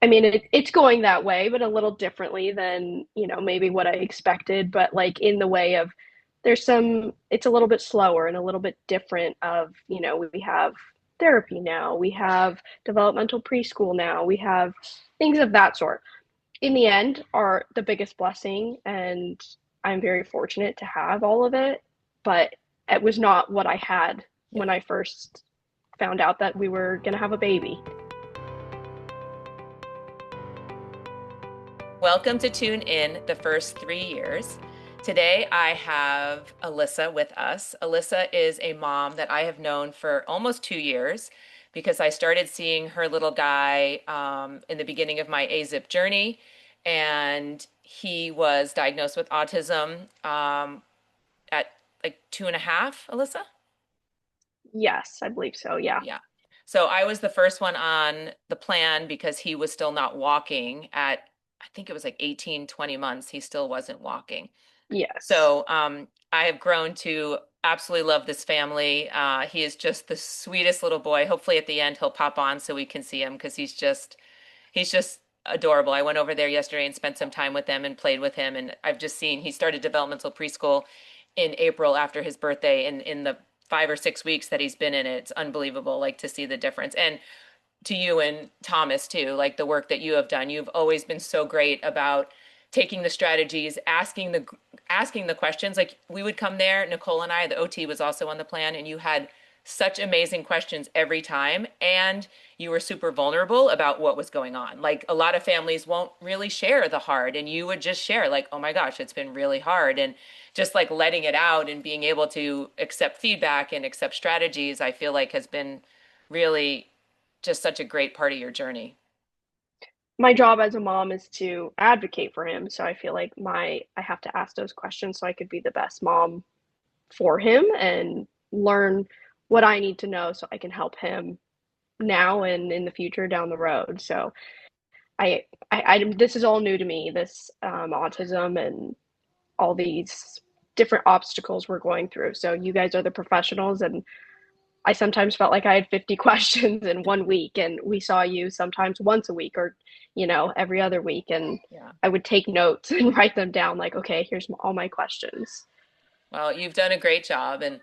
I mean, it's going that way, but a little differently than, maybe what I expected. But like in the way of, it's a little bit slower and a little bit different of, we have therapy now, we have developmental preschool now, we have things of that sort. In the end, are the biggest blessing, and I'm very fortunate to have all of it. But it was not what I had Yeah. when I first found out that we were going to have a baby. Welcome to Tune In the First 3 Years. Today I have Alyssa with us. Alyssa is a mom that I have known for almost 2 years because I started seeing her little guy in the beginning of my AZIP journey, and he was diagnosed with autism at like 2.5, Alyssa? Yes, I believe so. Yeah. Yeah. So I was the first one on the plan because he was still not walking at, I think it was like 18, 20 months. He still wasn't walking. Yes. So I have grown to absolutely love this family. He is just the sweetest little boy. Hopefully at the end he'll pop on so we can see him because he's just adorable. I went over there yesterday and spent some time with him and played with him. And I've just seen he started developmental preschool in April after his birthday. And in the 5 or 6 weeks that he's been in it, it's unbelievable, like to see the difference. And to you and Thomas too, like the work that you have done. You've always been so great about taking the strategies, asking the questions. Like we would come there, Nicole and I, the OT was also on the plan, and you had such amazing questions every time, and you were super vulnerable about what was going on. Like a lot of families won't really share the hard, and you would just share like, "Oh my gosh, it's been really hard." And just like letting it out and being able to accept feedback and accept strategies, I feel like has been really just such a great part of your journey. My job as a mom is to advocate for him, so I feel like I have to ask those questions so I could be the best mom for him and learn what I need to know so I can help him now and in the future down the road. So this is all new to me, this autism and all these different obstacles we're going through. So you guys are the professionals, and I sometimes felt like I had 50 questions in one week, and we saw you sometimes once a week or, every other week. And Yeah. I would take notes and write them down like, okay, here's all my questions. Well, you've done a great job, and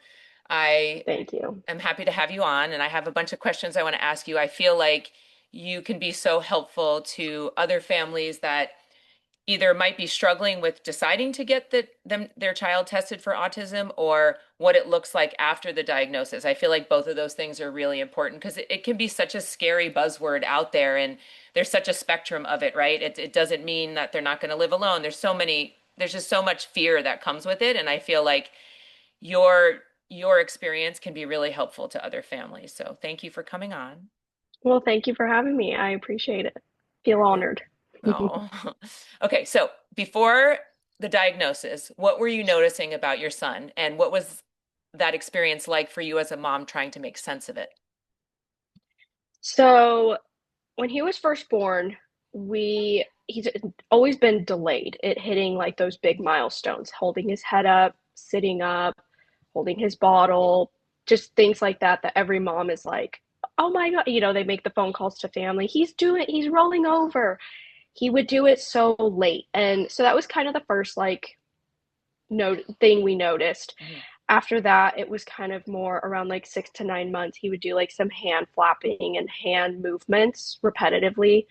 I Thank you. am happy to have you on. And I have a bunch of questions I want to ask you. I feel like you can be so helpful to other families that either might be struggling with deciding to get their child tested for autism or what it looks like after the diagnosis. I feel like both of those things are really important because it can be such a scary buzzword out there, and there's such a spectrum of it, right? It doesn't mean that they're not going to live alone. There's just so much fear that comes with it, and I feel like your experience can be really helpful to other families. So thank you for coming on. Well, thank you for having me. I appreciate it. Feel honored. Oh, okay. So before the diagnosis, what were you noticing about your son, and what was that experience like for you as a mom trying to make sense of it? So when he was first born, he's always been delayed at hitting like those big milestones, holding his head up, sitting up, holding his bottle, just things like that that every mom is like, "Oh my God," they make the phone calls to family. He's rolling over. He would do it so late. And so that was kind of the first like note thing we noticed. Mhm. After that, it was kind of more around like 6 to 9 months. He would do like some hand flapping and hand movements repetitively.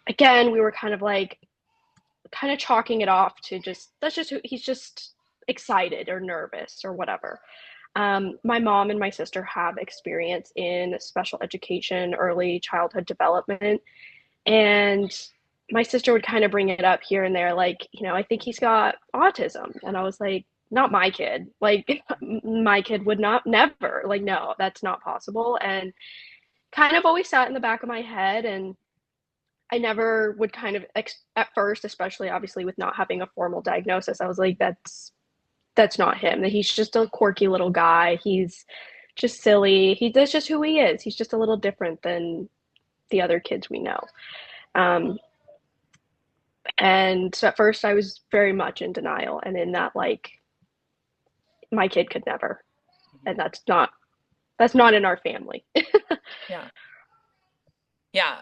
Again, we were kind of chalking it off to just that's just who he's just excited or nervous or whatever. My mom and my sister have experience in special education, early childhood development, and my sister would kind of bring it up here and there, like, I think he's got autism. And I was like, not my kid. Like, my kid would not, never, like, no, that's not possible. And kind of always sat in the back of my head. And I never would kind of, at first, especially obviously with not having a formal diagnosis, I was like, that's not him. That he's just a quirky little guy. He's just silly. That's just who he is. He's just a little different than the other kids we know. Um, And so at first, I was very much in denial and in that, like, my kid could never. And that's not in our family. Yeah. Yeah.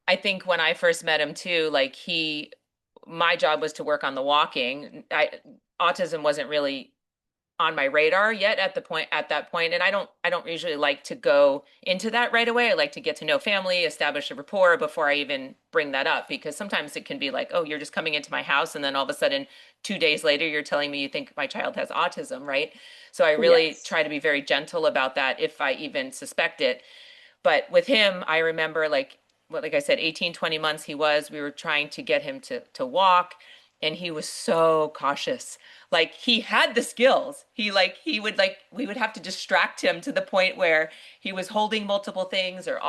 I think when I first met him too, like my job was to work on the walking. Autism wasn't really on my radar yet at that point, and I don't usually like to go into that right away. I like to get to know family, establish a rapport before I even bring that up, because sometimes it can be like, oh, you're just coming into my house and then all of a sudden 2 days later you're telling me you think my child has autism, right? So I really Yes. try to be very gentle about that if I even suspect it. But with him, I remember like I said, 18, 20 months we were trying to get him to walk, and he was so cautious. Like he had the skills. He would we would have to distract him to the point where he was holding multiple things or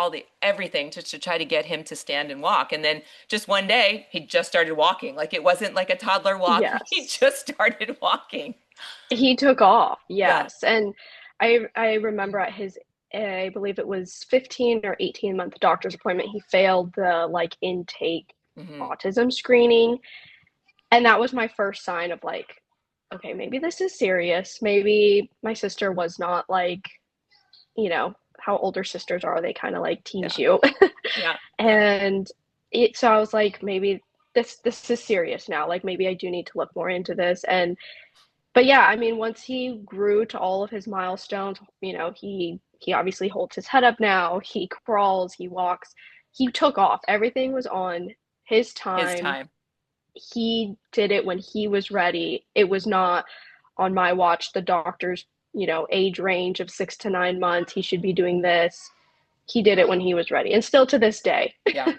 everything to try to get him to stand and walk. And then just one day he just started walking. Like it wasn't like a toddler walk. He Yes. just started walking. He took off. Yeah. Yes. And I remember at his I believe it was 15 or 18-month doctor's appointment, he failed the like intake Hmm. autism screening. And that was my first sign of like, okay, maybe this is serious. Maybe my sister was not like, how older sisters are, they kind of like tease Yeah. you. Yeah. Yeah. And so I was like, maybe this is serious now. Like maybe I do need to look more into this. And but yeah, I mean, once he grew to all of his milestones, he obviously holds his head up now. He crawls, he walks. He took off. Everything was on his His time. time. He did it when he was ready. It was not on my watch. The doctor's, age range of 6 to 9 months. He should be doing this. He did it when he was ready, and still to this day. Yeah.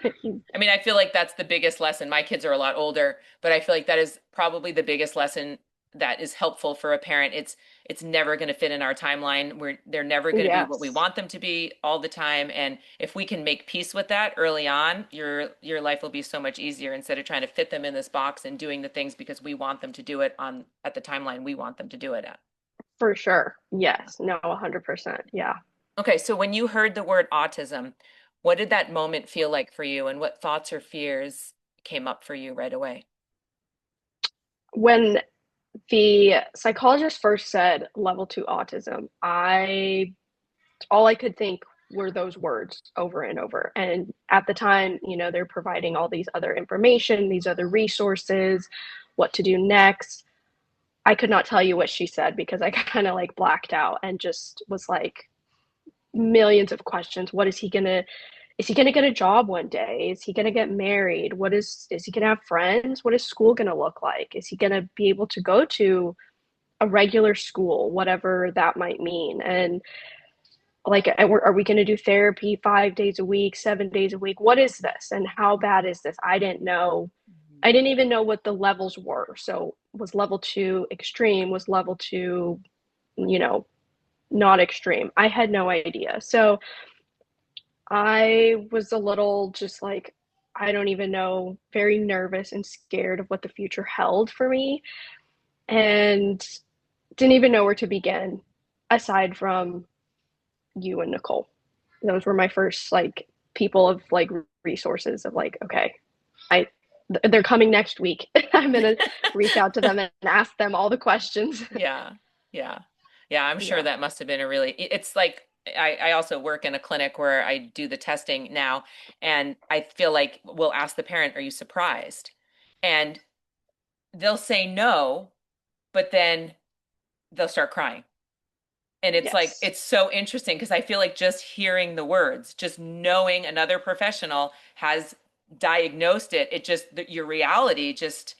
I mean, I feel like that's the biggest lesson. My kids are a lot older, but I feel like that is probably the biggest lesson that is helpful for a parent. It's never going to fit in our timeline. They're never going to be what we Yes, want them to be all the time. And if we can make peace with that early on, your life will be so much easier instead of trying to fit them in this box and doing the things because we want them to do it on at the timeline we want them to do it at. for sure. Yes, no, 100%. Yeah. Okay, so when you heard the word autism, what did that moment feel like for you, and what thoughts or fears came up for you right away? When the psychologist first said level 2 autism, I all I could think were those words over and over. And at the time, they're providing all these other information, these other resources, what to do next. I could not tell you what she said because I kind of like blacked out and just was like millions of questions. What is he gonna get a job one day? Is he gonna get married? Is he gonna have friends? What is school gonna look like? Is he gonna be able to go to a regular school, whatever that might mean? And like, are we going to do therapy 5 days a week, 7 days a week? What is this? And how bad is this? I didn't know. Mhm. I didn't even know what the levels were. So was level 2 extreme? Was level 2, you know, not extreme? I had no idea. So I was a little just like, I don't even know, very nervous and scared of what the future held for me, and didn't even know where to begin aside from you and Nicole. Those were my first like people of like resources of like, okay, I they're coming next week. I'm gonna reach out to them and ask them all the questions. Yeah, yeah, yeah. I'm sure Yeah. that must have been it's like I also work in a clinic where I do the testing now, and I feel like we'll ask the parent, "Are you surprised?" And they'll say no, but then they'll start crying. And it's like, Yes. it's so interesting because I feel like just hearing the words, just knowing another professional has diagnosed it, your reality just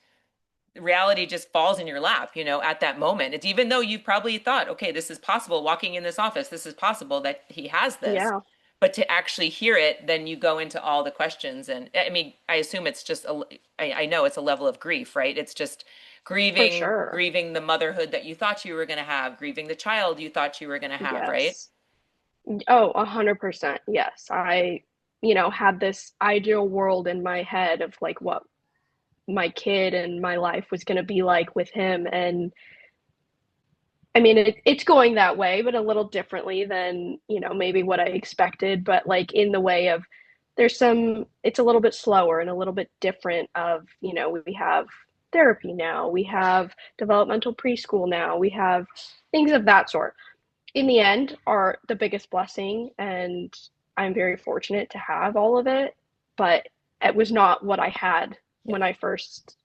falls in your lap, at that moment. It's even though you probably thought, okay, this is possible, walking in this office, this is possible that he has this. Yeah, But to actually hear it, then you go into all the questions. And I mean, I assume it's just, I know it's a level of grief, right? It's just for grieving, sure. grieving the motherhood that you thought you were going to have, grieving the child you thought you were going to have, right? Yes. Oh, 100%. Yes. I, had this ideal world in my head of like what my kid and my life was going to be like with him. And I mean, it's going that way, but a little differently than, maybe what I expected. But like in the way of it's a little bit slower and a little bit different of, we have therapy now, we have developmental preschool now, we have things of that sort. In the end, are the biggest blessing. And I'm very fortunate to have all of it, but it was not what I had Yeah. when I first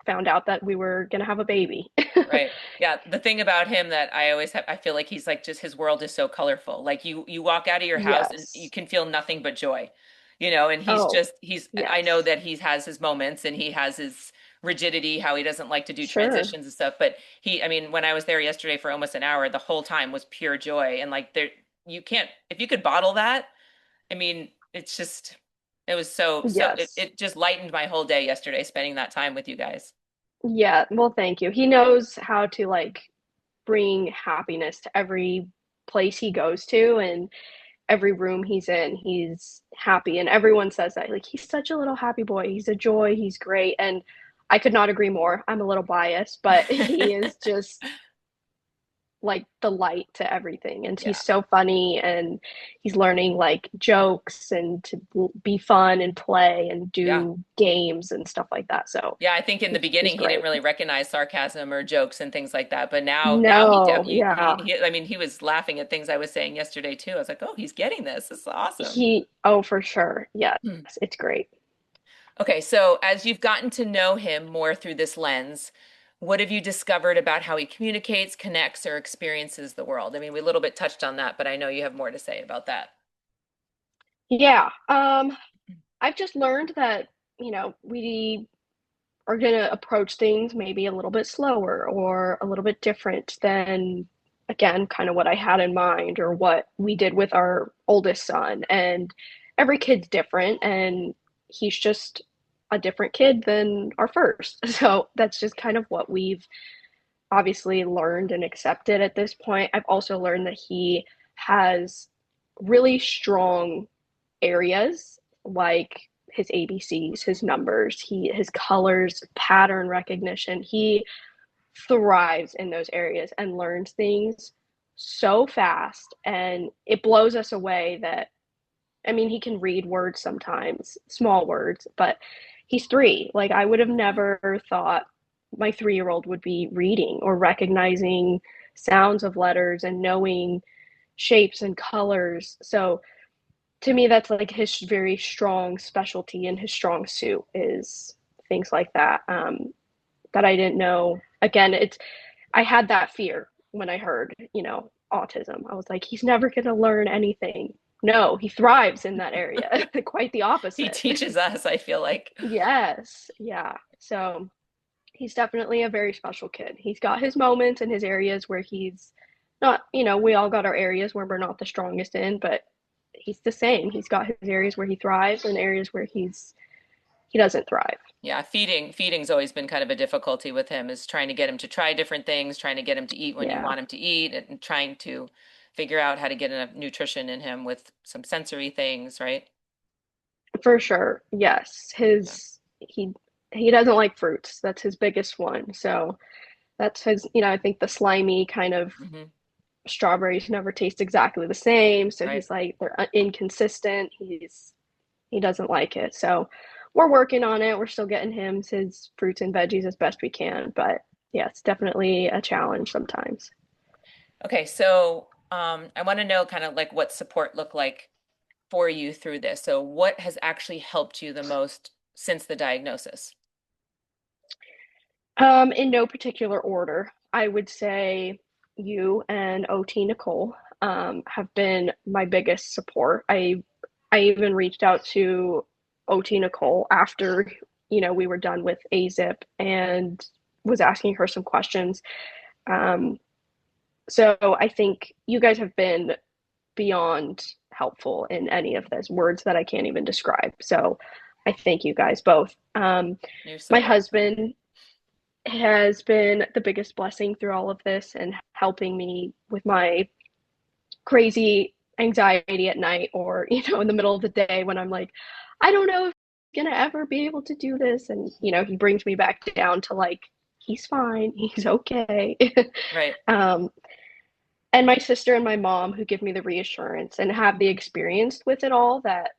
found out that we were going to have a baby. Right. Yeah. The thing about him that I always have, I feel like he's like just his world is so colorful. Like you walk out of your house and you Yes. can feel nothing but joy, and Oh, I know yes. that he has his moments and he has his rigidity, how he doesn't like to do Sure. transitions and stuff. But I mean, when I was there yesterday for almost an hour, the whole time was pure joy. And like you can't, if you could bottle that, I mean, it was Yes. it just lightened my whole day yesterday spending that time with you guys. Yeah. Well, thank you. He knows how to like bring happiness to every place he goes to and every room he's in. He's happy. And everyone says that. Like, he's such a little happy boy. He's a joy. He's great. And I could not agree more. I'm a little biased, but he is just like the light to everything, and he's Yeah. so funny, and he's learning like jokes and to be fun and play and Yeah. do games and stuff like that. So Yeah, I think in the he's beginning he didn't great. really recognize sarcasm or jokes and things like that, but now he No, definitely yeah, I mean he was laughing at things I was saying yesterday too. I was like, "Oh, he's getting this. This is awesome." he oh for sure, yes, Hmm. it's great. Okay, so as you've gotten to know him more through this lens, what have you discovered about how he communicates, connects, or experiences the world? I mean, we a little bit touched on that, but I know you have more to say about that. Yeah, I've just learned that we are going to approach things maybe a little bit slower or a little bit different than, again, kind of what I had in mind or what we did with our oldest son. And every kid's different, and he's just a different kid than our first. So that's just kind of what we've obviously learned and accepted at this point. I've also learned that he has really strong areas like his ABCs, his numbers, his colors, pattern recognition. He thrives in those areas and learns things so fast, and it blows us away that I mean, he can read words sometimes, small words, but he's 3. Like, I would have Mhm. never thought my 3-year-old would be reading or recognizing sounds of letters and knowing shapes and colors. So to me, that's like his very strong specialty and his strong suit is things like that. That I didn't know. Again, I had that fear when I heard, autism. I was like, he's never going to learn anything. No, he thrives in that area. Quite the He opposite. teaches us, I feel like. Yes. Yeah. So he's definitely a very special kid. He's got his moments and his areas where he's not, we all got our areas where we're not the strongest in, but he's the same. He's got his areas where he thrives and areas where he doesn't thrive. Yeah, feeding's always been kind of a difficulty with him is trying to get him to try different things, trying to get him to eat when you Yeah. want him to eat, and trying to figure out how to get enough nutrition in him with some sensory things, right? For sure. Yes. Yeah. He doesn't like fruits. That's his biggest one. So that's his, I think the slimy kind of Hmm. strawberries never taste exactly the same. So Right. he's like they're inconsistent. He doesn't like it. So we're working on it. We're still getting him his fruits and veggies as best we can. But yeah, it's definitely a challenge sometimes. Okay, so I want to know kind of like what support looked like for you through this. So what has actually helped you the most since the diagnosis? In no particular order, I would say you and OT Nicole have been my biggest support. I even reached out to OT Nicole after we were done with AZIP and was asking her some questions. Um, so I think you guys have been beyond helpful in any of this words that I can't even describe. So I thank you guys both. You're so My welcome. husband has been the biggest blessing through all of this and helping me with my crazy anxiety at night or in the middle of the day when I'm like, I don't know if I'm gonna ever be able to do this, and he brings me back down to like he's fine, he's okay. Right. um, and my sister and my mom who give me the reassurance and have the experience with it all that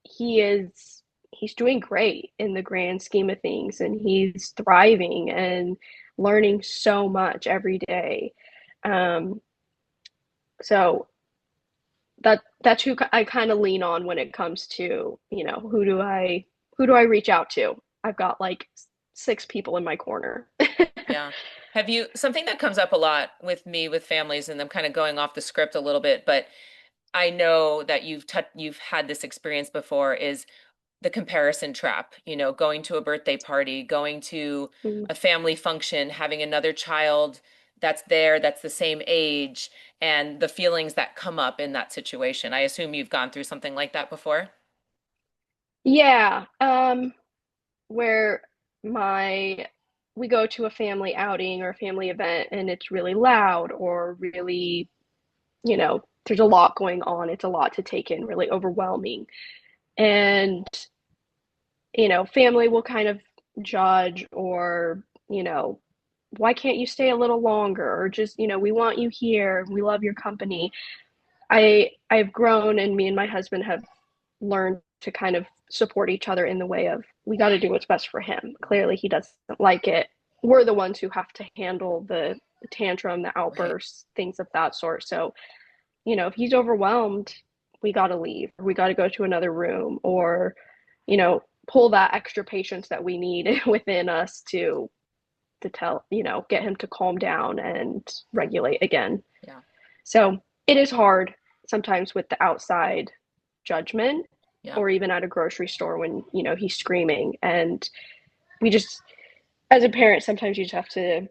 he is he's doing great in the grand scheme of things, and he's thriving and learning so much every day. um, so that's who I kind of lean on when it comes to, who do I reach out to? I've got like six people in my corner. Yeah. Have you, something that comes up a lot with me with families, and I'm kind of going off the script a little bit, but I know that you've had this experience before, is the comparison trap, going to a birthday party, going to Mm. a family function, having another child that's there, that's the same age, and the feelings that come up in that situation. I assume you've gone through something like that before. Yeah, where my we go to a family outing or a family event and it's really loud or really, there's a lot going on. It's a lot to take in, really overwhelming. And, family will kind of judge or, why can't you stay a little longer? Or just, we want you here. We love your company. I've grown and me and my husband have learned to kind of support each other in the way of we got to do what's best for him. Clearly, he doesn't like it. We're the ones who have to handle the tantrum, the Right. outbursts, things of that sort. So, if he's overwhelmed, we got to leave. We got to go to another room or, pull that extra patience that we need within us to tell, get him to calm down and regulate again. Yeah. So it is hard sometimes with the outside judgment Yeah. or even at a grocery store when, he's screaming. And we just, as a parent, sometimes you just have to,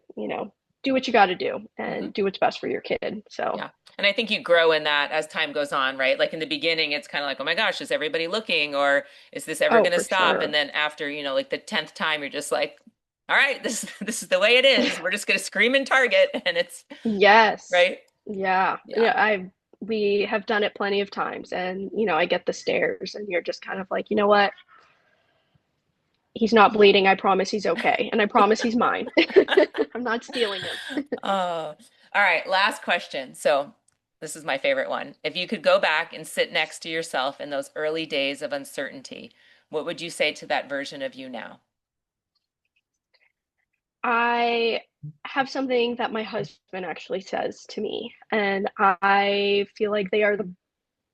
do what you got to do Hmm. and do what's best for your kid. So, Yeah. And I think you grow in that as time goes on, right? Like in the beginning, it's kind of like, oh my gosh, is everybody looking? Or is this ever oh, going to for stop? And sure. then after, like the 10th time, you're just like, all right, this is the way it is. We're just going to scream and target. And it's Yes. right. Yeah. Yeah. Yeah. We have done it plenty of times. And, I get the stares and you're just kind of like, he's not bleeding. I promise he's okay. And I promise he's mine. I'm not stealing him. All right. Last question. So this is my favorite one. If you could go back and sit next to yourself in those early days of uncertainty, what would you say to that version of you now? I have something that my husband actually says to me, and I feel like they are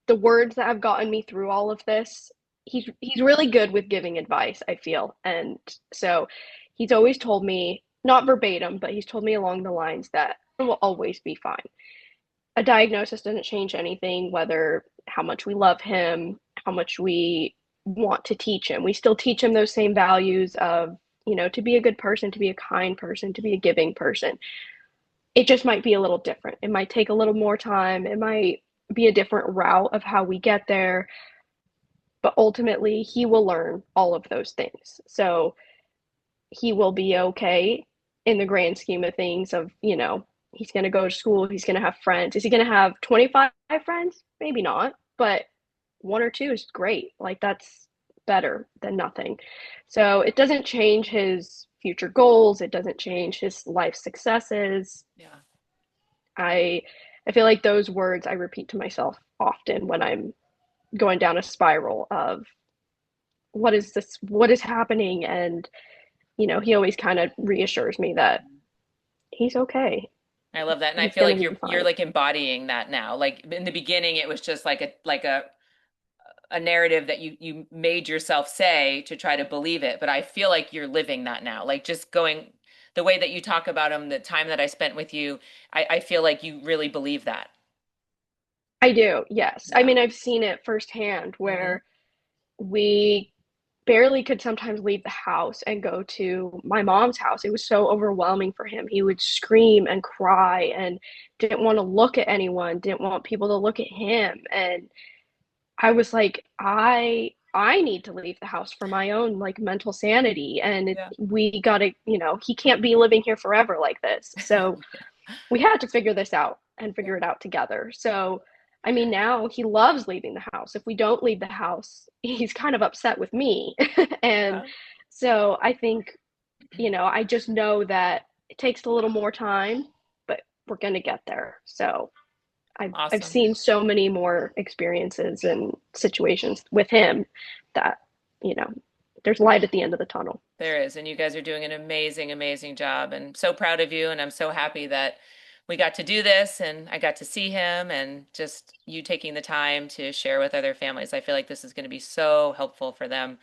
the words that have gotten me through all of this. He's really good with giving advice, I feel. And so he's always told me, not verbatim, but he's told me along the lines that it will always be fine. A diagnosis doesn't change anything, whether how much we love him, how much we want to teach him. We still teach him those same values of, to be a good person, to be a kind person, to be a giving person. It just might be a little different. It might take a little more time. It might be a different route of how we get there, but ultimately he will learn all of those things. So he will be okay in the grand scheme of things of, he's going to go to school, he's going to have friends. Is he going to have 25 friends? Maybe not, but one or two is great. Like that's better than nothing. So it doesn't change his future goals, it doesn't change his life successes. Yeah. I I feel like those words I repeat to myself often when I'm going down a spiral of what is happening, and he always kind of reassures me that he's okay. I love that. And I He's feel gonna like be you're fine. like embodying that now. Like in the beginning it was just like a narrative that you made yourself say to try to believe it, but I feel like you're living that now. Like just going the way that you talk about him, the time that I spent with you, I feel like you really believe that. I do, yes. I Yeah. mean, I've seen it firsthand Hmm. where we barely could sometimes leave the house and go to my mom's house. It was so overwhelming for him. He would scream and cry and didn't want to look at anyone, didn't want people to look at him. And I was like, I need to leave the house for my own like mental sanity. And Yeah. we gotta, he can't be living here forever like this. So we had to figure this out and Yeah. figure it out together. So, I mean, now he loves leaving the house. If we don't leave the house, he's kind of upset with me. And Yeah. so I think, I just know that it takes a little more time, but we're going to get there. So I've Awesome. seen so many more experiences and situations with him that, you know, there's light at the end of the tunnel. There is, and you guys are doing an amazing, amazing job, and so proud of you. And I'm so happy that we got to do this and I got to see him, and just you taking the time to share with other families. I feel like this is going to be so helpful for them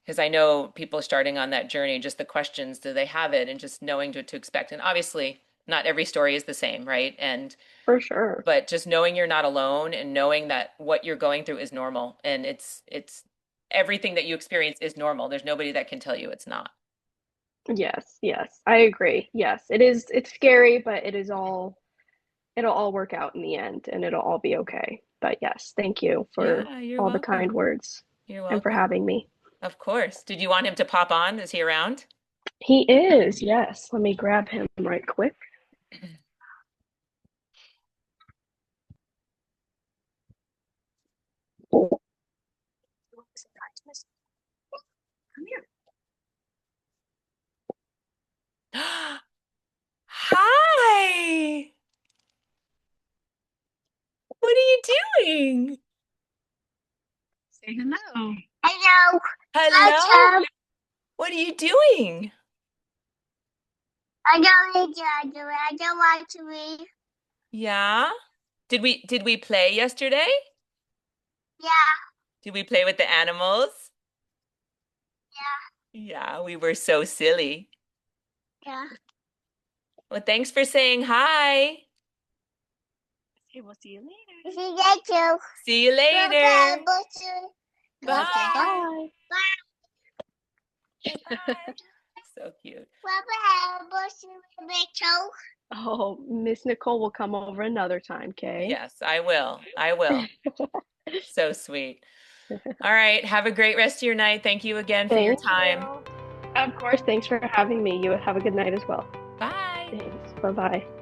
because I know people starting on that journey, just the questions, do they have it, and just knowing to expect. And obviously, not every story is the same, right? And For sure. but just knowing you're not alone and knowing that what you're going through is normal, and it's everything that you experience is normal. There's nobody that can tell you it's not. Yes, yes, I agree. Yes, it is. It's scary, but it'll all work out in the end and it'll all be okay. But yes, thank you for Yeah, you're all the kind welcome. words You're and for welcome. having me. Of course. Did you want him to pop on? Is he around? He is, yes. Let me grab him right quick. Oh, come here. Hi. What are you doing? Say hello. Hello. Hello? Welcome. What are you doing? I don't need to. I don't want to read. Yeah? Did we play yesterday? Yeah, Did we play with the animals? yeah, Yeah, we were so silly. yeah. Well, thanks for saying hi. Okay, we'll see you later. See you too. See you Bye-bye. later. Okay, Bye. Bye-bye. bye. Bye. So cute. Bye-bye. Oh, Miss Nicole will come over another time, Kay. Yes, I will. I will. So sweet. All right. Have a great rest of your night. Thank you again for your Thank time. you. Of course, thanks for having me. You have a good night as well. Bye. Thanks. Bye bye.